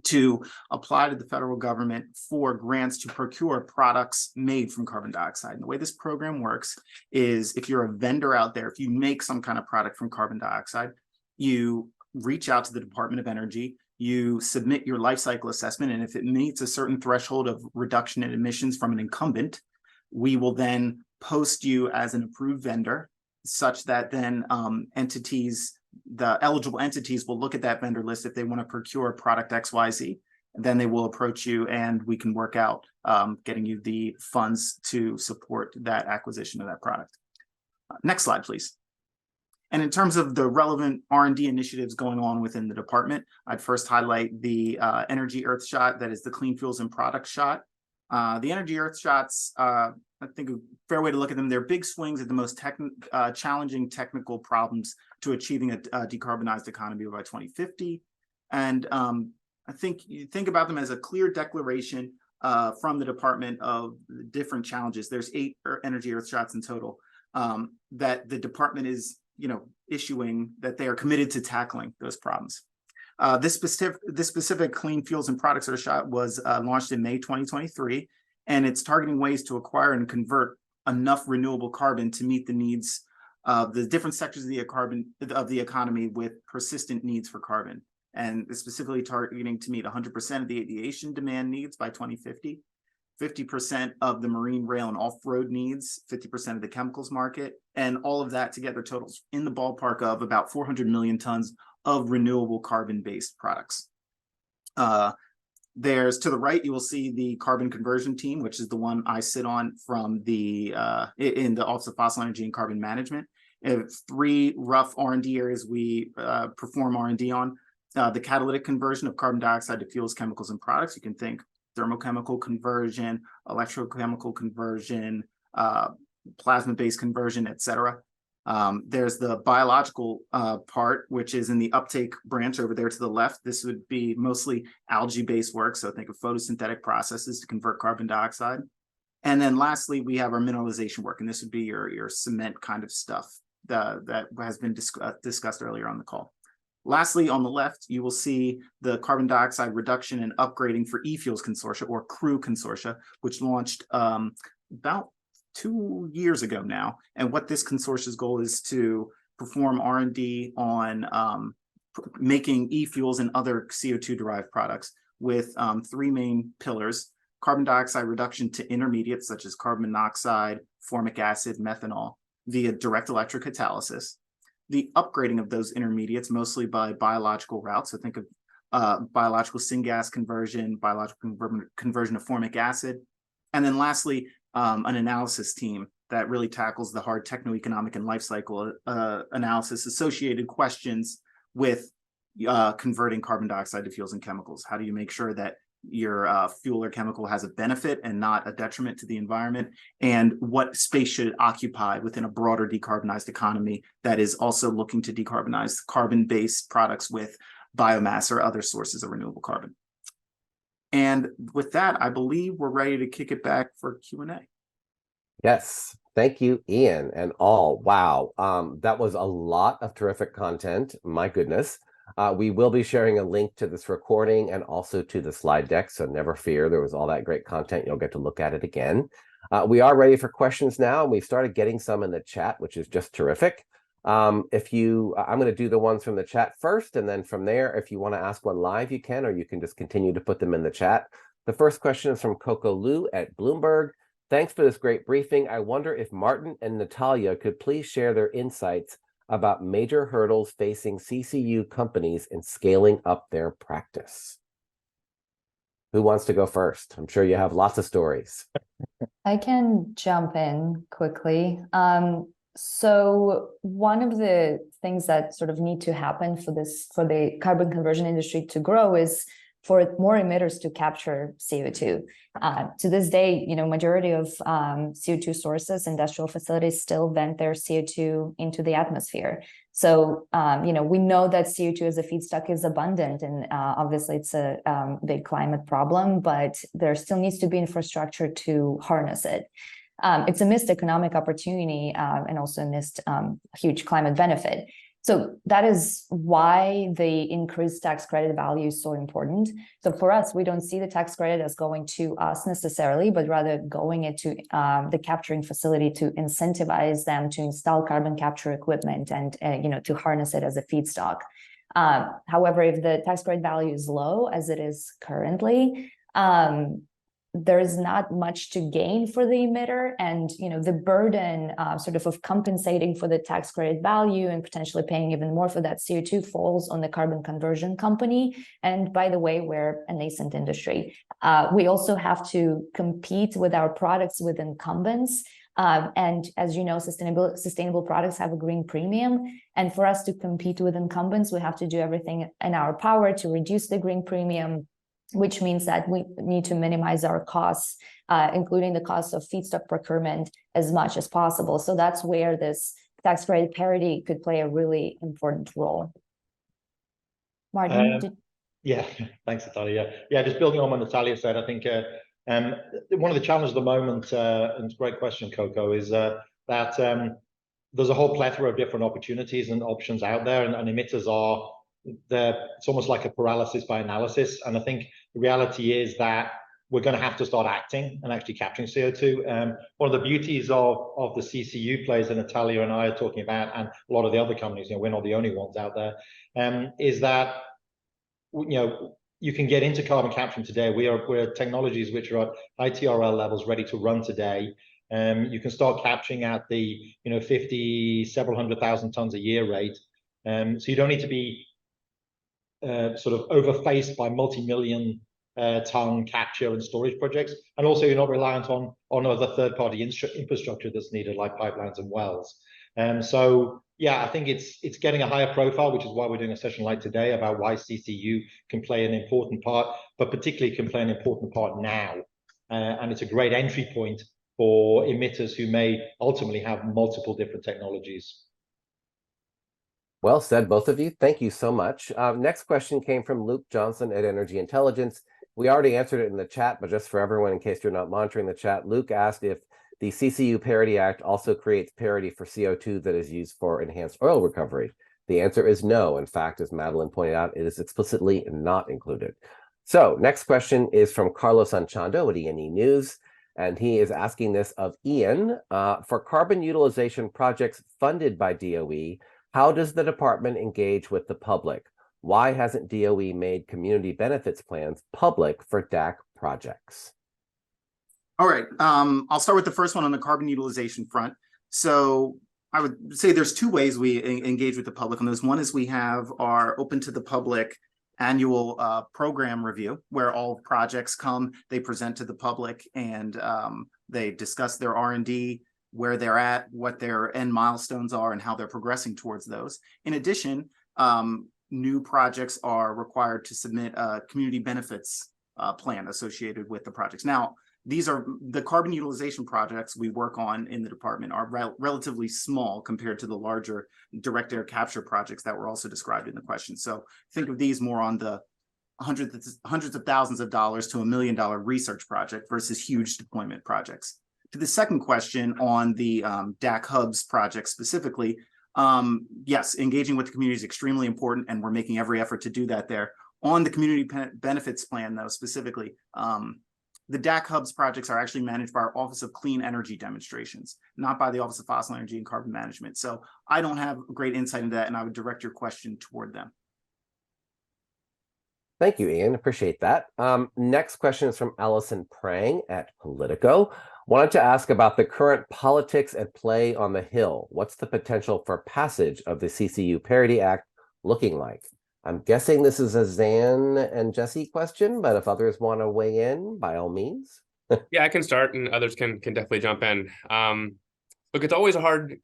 G: to apply to the federal government for grants to procure products made from carbon dioxide. And the way this program works is if you're a vendor out there, if you make some kind of product from carbon dioxide, you reach out to the Department of Energy, you submit your life cycle assessment, and if it meets a certain threshold of reduction in emissions from an incumbent, we will then post you as an approved vendor, such that then the eligible entities will look at that vendor list if they want to procure product XYZ, and then they will approach you and we can work out getting you the funds to support that acquisition of that product. Next slide, please. And in terms of the relevant R&D initiatives going on within the department, I'd first highlight the Energy Earth Shot, that is the Clean Fuels and Products Shot. The Energy Earth Shots, I think a fair way to look at them, they're big swings at the most challenging technical problems to achieving a decarbonized economy by 2050. And I think you think about them as a clear declaration from the department of the different challenges. There's 8 Energy Earth Shots in total that the department is issuing, that they are committed to tackling those problems. This specific Clean Fuels and Products Earth Shot was launched in May 2023, and it's targeting ways to acquire and convert enough renewable carbon to meet the needs of the different sectors of the economy with persistent needs for carbon. And it's specifically targeting to meet 100% of the aviation demand needs by 2050, 50% of the marine, rail, and off-road needs, 50% of the chemicals market, and all of that together totals in the ballpark of about 400 million tons of renewable carbon-based products. There's to the right, you will see the carbon conversion team, which is the one I sit on from the in the Office of Fossil Energy and Carbon Management. Three rough R&D areas we perform R&D on. The catalytic conversion of carbon dioxide to fuels, chemicals, and products. You can think thermochemical conversion, electrochemical conversion, plasma-based conversion, etc. There's the biological part, which is in the uptake branch over there to the left. This would be mostly algae-based work, so think of photosynthetic processes to convert carbon dioxide. And then lastly, we have our mineralization work, and this would be your cement kind of stuff that has been discussed earlier on the call. Lastly, on the left, you will see the carbon dioxide reduction and upgrading for e-fuels consortia, or CREW consortia, which launched about 2 years ago now. And what this consortia's goal is to perform R&D on making e-fuels and other CO2 derived products with three main pillars: carbon dioxide reduction to intermediates such as carbon monoxide, formic acid, methanol via direct electric catalysis, the upgrading of those intermediates mostly by biological routes. So think of biological syngas conversion, biological conversion of formic acid. And then lastly, an analysis team that really tackles the hard techno-economic and life cycle analysis associated questions with converting carbon dioxide to fuels and chemicals. How do you make sure that your fuel or chemical has a benefit and not a detriment to the environment? And what space should it occupy within a broader decarbonized economy that is also looking to decarbonize carbon-based products with biomass or other sources of renewable carbon? And with that, I believe we're ready to kick it back for Q&A.
A: Yes, thank you, Ian and all. Wow, that was a lot of terrific content. My goodness. We will be sharing a link to this recording and also to the slide deck, so never fear. There was all that great content. You'll get to look at it again. We are ready for questions now, and we've started getting some in the chat, which is just terrific. I'm going to do the ones from the chat first, and then from there, if you want to ask one live, you can, or you can just continue to put them in the chat. The first question is from Coco Lu at Bloomberg. Thanks for this great briefing. I wonder if Martin and Natalia could please share their insights about major hurdles facing CCU companies in scaling up their practice. Who wants to go first? I'm sure you have lots of stories.
H: I can jump in quickly. So one of the things that sort of need to happen for the carbon conversion industry to grow is for more emitters to capture CO2. To this day, majority of CO2 sources, industrial facilities still vent their CO2 into the atmosphere. So, we know that CO2 as a feedstock is abundant, and obviously it's a big climate problem, but there still needs to be infrastructure to harness it. It's a missed economic opportunity and also a missed huge climate benefit. So that is why the increased tax credit value is so important. So for us, we don't see the tax credit as going to us necessarily, but rather going into the capturing facility to incentivize them to install carbon capture equipment and to harness it as a feedstock. However, if the tax credit value is low, as it is currently, there is not much to gain for the emitter, and the burden of compensating for the tax credit value and potentially paying even more for that CO2 falls on the carbon conversion company. And by the way, we're a nascent industry. We also have to compete with our products with incumbents. And as you know, sustainable products have a green premium. And for us to compete with incumbents, we have to do everything in our power to reduce the green premium, which means that we need to minimize our costs, including the cost of feedstock procurement, as much as possible. So that's where this tax credit parity could play a really important role. Martin?
F: Yeah, thanks, Natalia. Yeah, just building on what Natalia said, I think one of the challenges at the moment, and it's a great question, Coco, is that there's a whole plethora of different opportunities and options out there, and emitters it's almost like a paralysis by analysis. And I think the reality is that we're going to have to start acting and actually capturing CO2. One of the beauties of the CCU plays that Natalia and I are talking about, and a lot of the other companies, we're not the only ones out there, is that you can get into carbon capture today. We're technologies which are at high TRL levels, ready to run today. You can start capturing at the 50, several 100,000 tons a year rate. So you don't need to be sort of overfaced by multi-million tongue capture and storage projects, and also you're not reliant on other third-party infrastructure that's needed, like pipelines and wells. So yeah, I think it's getting a higher profile, which is why we're doing a session like today about why CCU can play an important part, but particularly can play an important part now. And it's a great entry point for emitters who may ultimately have multiple different technologies.
A: Well said, both of you. Thank you so much. Next question came from Luke Johnson at Energy Intelligence. We already answered it in the chat, but just for everyone, in case you're not monitoring the chat, Luke asked if the CCU Parity Act also creates parity for CO2 that is used for enhanced oil recovery. The answer is no. In fact, as Madeline pointed out, it is explicitly not included. So next question is from Carlos Anchando at E&E News, and he is asking this of Ian. For carbon utilization projects funded by DOE, how does the department engage with the public? Why hasn't DOE made community benefits plans public for DAC projects?
G: All right, I'll start with the first one on the carbon utilization front. So I would say there's two ways we engage with the public on those. One is we have our open to the public annual program review, where all projects come, they present to the public, and they discuss their R&D, where they're at, what their end milestones are, and how they're progressing towards those. In addition, new projects are required to submit a community benefits plan associated with the projects. Now, these are the carbon utilization projects we work on in the department are relatively small compared to the larger direct air capture projects that were also described in the question. So think of these more on the hundreds of thousands of dollars to $1 million research project versus huge deployment projects. To the second question on the DAC hubs project specifically, yes, engaging with the community is extremely important, and we're making every effort to do that there. On the community benefits plan, though, specifically, the DAC hubs projects are actually managed by our Office of Clean Energy Demonstrations, not by the Office of Fossil Energy and Carbon Management. So I don't have great insight into that, and I would direct your question toward them.
A: Thank you, Ian. Appreciate that. Next question is from Allison Prang at Politico. Wanted to ask about the current politics at play on the Hill. What's the potential for passage of the CCU Parity Act looking like? I'm guessing this is a Zan and Jessie question, but if others want to weigh in, by all means.
B: Yeah, I can start, and others can definitely jump in. Look, it's always a hard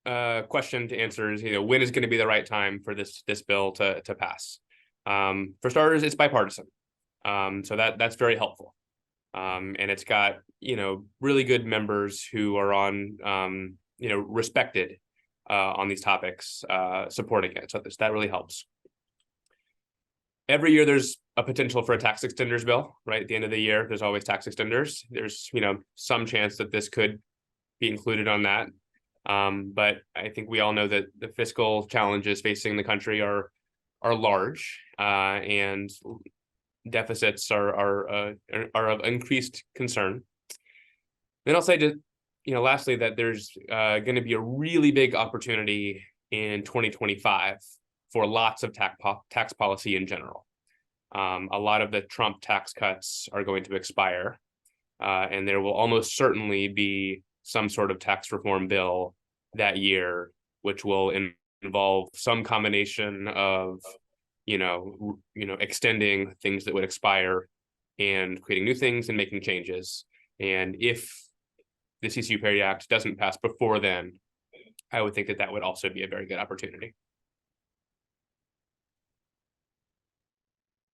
B: question to answer. Is, when is going to be the right time for this bill to pass? For starters, it's bipartisan, so that's very helpful, and it's got really good members who are on respected on these topics supporting it. So that really helps. Every year there's a potential for a tax extenders bill, right? At the end of the year, there's always tax extenders. There's, some chance that this could be included on that. But I think we all know that the fiscal challenges facing the country are large, and deficits are of increased concern. Then I'll say to, lastly, that there's going to be a really big opportunity in 2025 for lots of tax policy in general. A lot of the Trump tax cuts are going to expire, and there will almost certainly be some sort of tax reform bill that year, which will involve some combination of, extending things that would expire and creating new things and making changes. And if the CCU Parity Act doesn't pass before then, I would think that would also be a very good opportunity.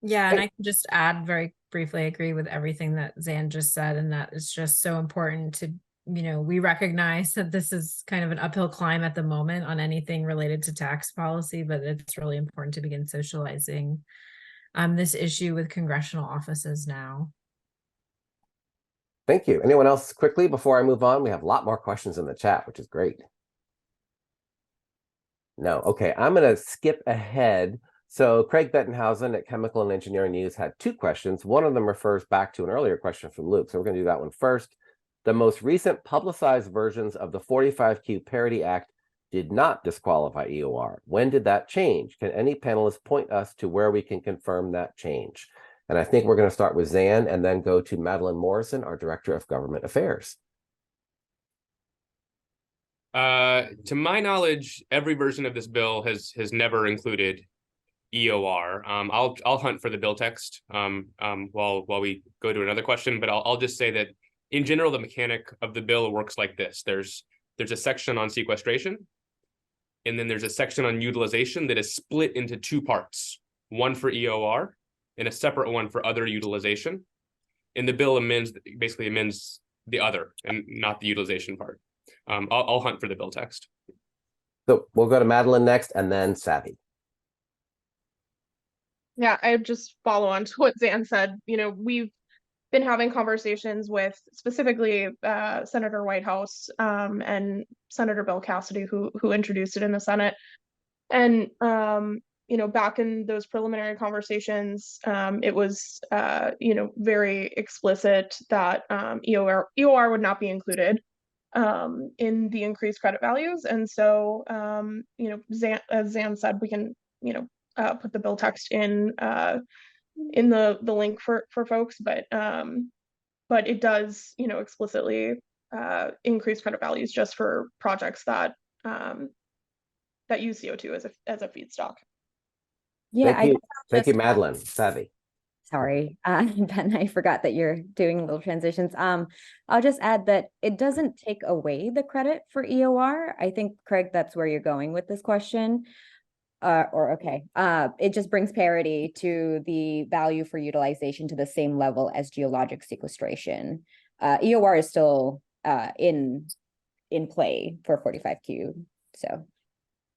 C: Yeah, and I can just add very briefly, I agree with everything that Zan just said, and that is just so important to, we recognize that this is kind of an uphill climb at the moment on anything related to tax policy, but it's really important to begin socializing this issue with congressional offices now.
A: Thank you. Anyone else quickly before I move on? We have a lot more questions in the chat, which is great. No, okay, I'm going to skip ahead. So Craig Bettenhausen at Chemical and Engineering News had two questions. One of them refers back to an earlier question from Luke. So we're going to do that one first. The most recent publicized versions of the 45Q Parity Act did not disqualify EOR. When did that change? Can any panelist point us to where we can confirm that change? And I think we're going to start with Zan and then go to Madeline Morrison, our Director of Government Affairs.
B: To my knowledge, every version of this bill has never included EOR. I'll hunt for the bill text while we go to another question, but I'll just say that in general, the mechanic of the bill works like this. There's a section on sequestration, and then there's a section on utilization that is split into two parts, one for EOR and a separate one for other utilization. And the bill basically amends the other and not the utilization part. I'll hunt for the bill text.
A: So we'll go to Madeline next and then Savvy.
I: Yeah, I would just follow on to what Zan said. We've been having conversations with specifically Senator Whitehouse and Senator Bill Cassidy, who introduced it in the Senate. And back in those preliminary conversations, it was very explicit that EOR would not be included in the increased credit values. And so as Zan said, we can put the bill text in the link for folks, but it does explicitly increase credit values just for projects that use CO2 as a feedstock.
E: Yeah,
A: Thank you, Madeline. Savvy.
E: Sorry, Ben, I forgot that you're doing little transitions. I'll just add that it doesn't take away the credit for EOR. I think, Craig, that's where you're going with this question. It just brings parity to the value for utilization to the same level as geologic sequestration. EOR is still in play for 45Q. So,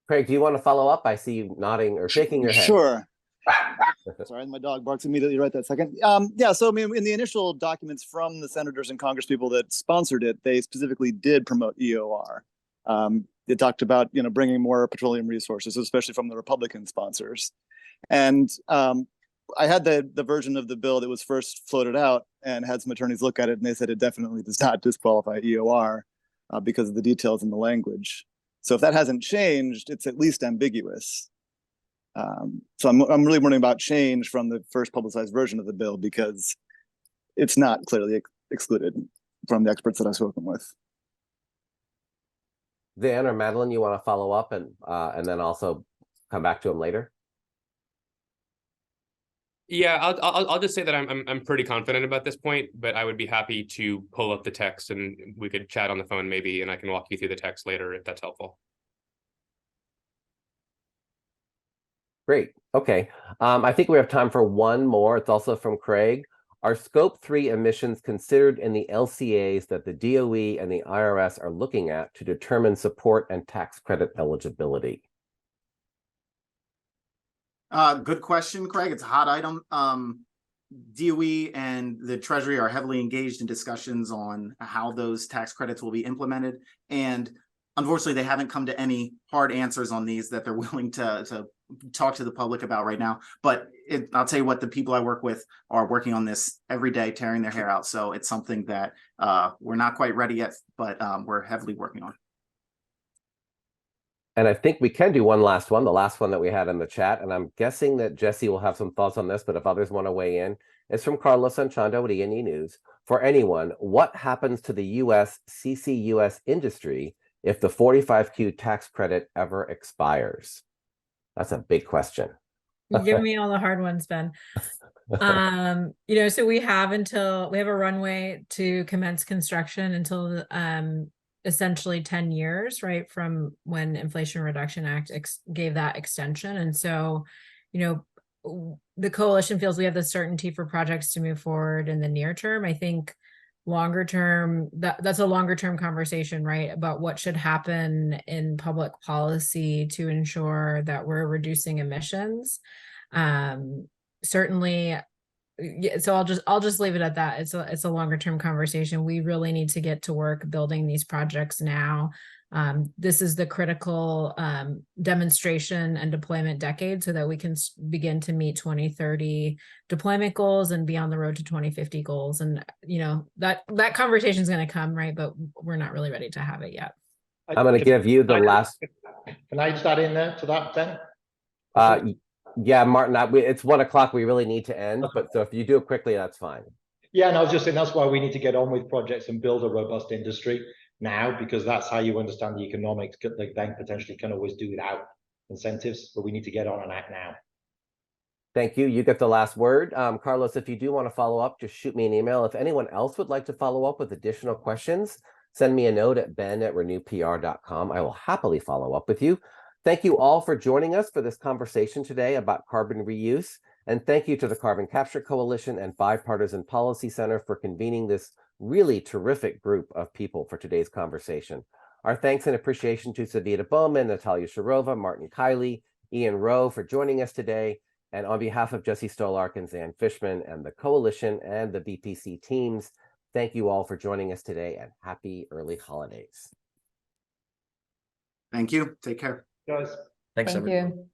A: Craig, do you want to follow up? I see you nodding or shaking your head.
J: Sure. Sorry, my dog barks immediately right that second. So I mean, in the initial documents from the senators and congresspeople that sponsored it, they specifically did promote EOR. They talked about bringing more petroleum resources, especially from the Republican sponsors. And I had the version of the bill that was first floated out and had some attorneys look at it, and they said it definitely does not disqualify EOR because of the details in the language. So if that hasn't changed, it's at least ambiguous. So I'm really wondering about change from the first publicized version of the bill because it's not clearly excluded from the experts that I've spoken with.
A: Dan or Madeline, you want to follow up and then also come back to him later?
B: Yeah, I'll just say that I'm pretty confident about this point, but I would be happy to pull up the text and we could chat on the phone maybe, and I can walk you through the text later if that's helpful.
A: Great. Okay. I think we have time for one more. It's also from Craig. Are Scope 3 emissions considered in the LCAs that the DOE and the IRS are looking at to determine support and tax credit eligibility?
G: Good question, Craig. It's a hot item. DOE and the Treasury are heavily engaged in discussions on how those tax credits will be implemented. And unfortunately, they haven't come to any hard answers on these that they're willing to talk to the public about right now. But I'll tell you what, the people I work with are working on this every day, tearing their hair out. So it's something that we're not quite ready yet, but we're heavily working on.
A: And I think we can do one last one, the last one that we had in the chat. And I'm guessing that Jessie will have some thoughts on this, but if others want to weigh in, it's from Carlos Sanchando at E&E News. For anyone, what happens to the U.S. CCUS industry if the 45Q tax credit ever expires? That's a big question.
C: You're giving me all the hard ones, Ben. So we have a runway to commence construction until essentially 10 years, right, from when Inflation Reduction Act gave that extension. And so, the coalition feels we have the certainty for projects to move forward in the near term. I think longer term, that's a longer term conversation, right, about what should happen in public policy to ensure that we're reducing emissions. Certainly, yeah, so I'll just leave it at that. It's a longer term conversation. We really need to get to work building these projects now. This is the critical demonstration and deployment decade so that we can begin to meet 2030 deployment goals and be on the road to 2050 goals. And that conversation is going to come, right? But we're not really ready to have it yet.
A: I'm going to give you the last.
F: Can I start in there to that, Ben?
A: Yeah, Martin, it's 1 o'clock. We really need to end, but so if you do it quickly, that's fine.
F: Yeah, and I was just saying that's why we need to get on with projects and build a robust industry now, because that's how you understand the economics. The bank potentially can always do without incentives, but we need to get on and act now.
A: Thank you. You get the last word. Carlos, if you do want to follow up, just shoot me an email. If anyone else would like to follow up with additional questions, send me a note at ben@renewpr.com. I will happily follow up with you. Thank you all for joining us for this conversation today about carbon reuse. And thank you to the Carbon Capture Coalition and Bipartisan Policy Center for convening this really terrific group of people for today's conversation. Our thanks and appreciation to Savita Bowman, Natalia Sharova, Martin Kiley, Ian Rowe for joining us today. And on behalf of Jessie Stolark and Zan Fishman and the Coalition and the BPC teams, thank you all for joining us today and happy early holidays.
G: Thank you. Take care.
F: Guys.
D: Thanks,
H: Thank
D: everyone.
H: you.